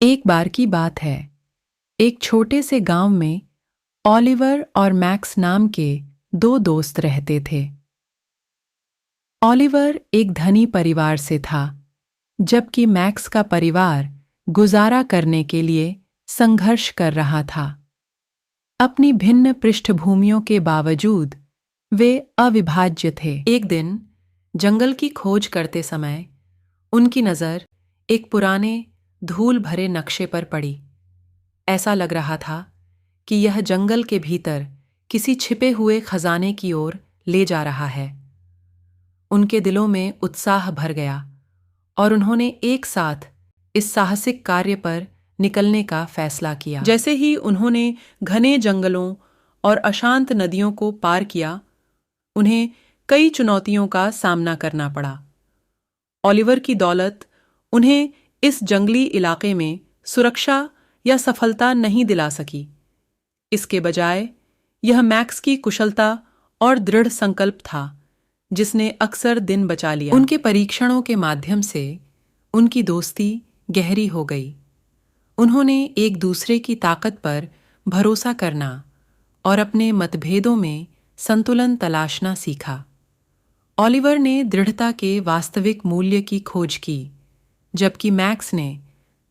एक बार की बात है। एक छोटे से गांव में ओलिवर और मैक्स नाम के दो दोस्त रहते थे। ओलिवर एक धनी परिवार से था, जबकि मैक्स का परिवार गुजारा करने के लिए संघर्ष कर रहा था। अपनी भिन्न पृष्ठभूमियों के बावजूद वे अविभाज्य थे। एक दिन जंगल की खोज करते समय उनकी नज़र एक पुराने धूल भरे नक्शे पर पड़ी। ऐसा लग रहा था कि यह जंगल के भीतर किसी छिपे हुए खजाने की ओर ले जा रहा है। उनके दिलों में उत्साह भर गया और उन्होंने एक साथ इस साहसिक कार्य पर निकलने का फैसला किया। जैसे ही उन्होंने घने जंगलों और अशांत नदियों को पार किया, उन्हें कई चुनौतियों का सामना करना पड़ा। ओलिवर की दौलत उन्हें इस जंगली इलाके में सुरक्षा या सफलता नहीं दिला सकी। इसके बजाय यह मैक्स की कुशलता और दृढ़ संकल्प था जिसने अक्सर दिन बचा लिया। उनके परीक्षणों के माध्यम से उनकी दोस्ती गहरी हो गई। उन्होंने एक दूसरे की ताकत पर भरोसा करना और अपने मतभेदों में संतुलन तलाशना सीखा। ओलिवर ने दृढ़ता के वास्तविक मूल्य की खोज की, जबकि मैक्स ने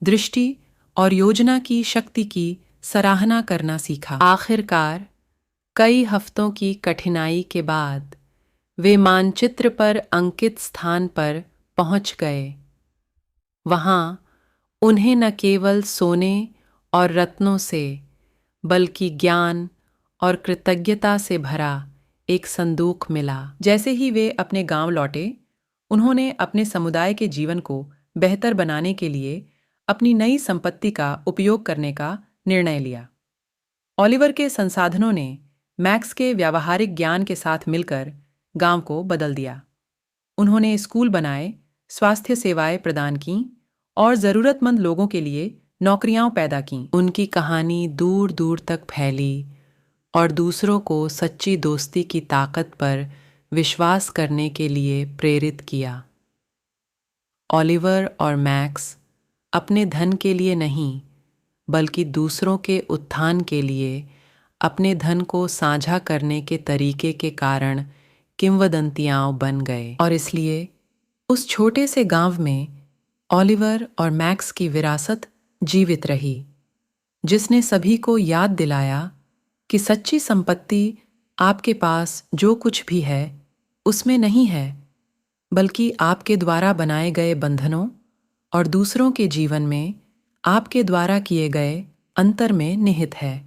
दृष्टि और योजना की शक्ति की सराहना करना सीखा। आखिरकार कई हफ्तों की कठिनाई के बाद वे मानचित्र पर अंकित स्थान पर पहुंच गए। वहां उन्हें न केवल सोने और रत्नों से, बल्कि ज्ञान और कृतज्ञता से भरा एक संदूक मिला। जैसे ही वे अपने गांव लौटे, उन्होंने अपने समुदाय के जीवन को बेहतर बनाने के लिए अपनी नई संपत्ति का उपयोग करने का निर्णय लिया। ओलिवर के संसाधनों ने मैक्स के व्यावहारिक ज्ञान के साथ मिलकर गांव को बदल दिया। उन्होंने स्कूल बनाए, स्वास्थ्य सेवाएं प्रदान कीं और ज़रूरतमंद लोगों के लिए नौकरियां पैदा कीं। उनकी कहानी दूर दूर तक फैली और दूसरों को सच्ची दोस्ती की ताकत पर विश्वास करने के लिए प्रेरित किया। ओलिवर और मैक्स अपने धन के लिए नहीं, बल्कि दूसरों के उत्थान के लिए अपने धन को साझा करने के तरीके के कारण किंवदंतियां बन गए। और इसलिए उस छोटे से गांव में ओलिवर और मैक्स की विरासत जीवित रही, जिसने सभी को याद दिलाया कि सच्ची संपत्ति आपके पास जो कुछ भी है उसमें नहीं है, बल्कि आपके द्वारा बनाए गए बंधनों और दूसरों के जीवन में आपके द्वारा किए गए अंतर में निहित है।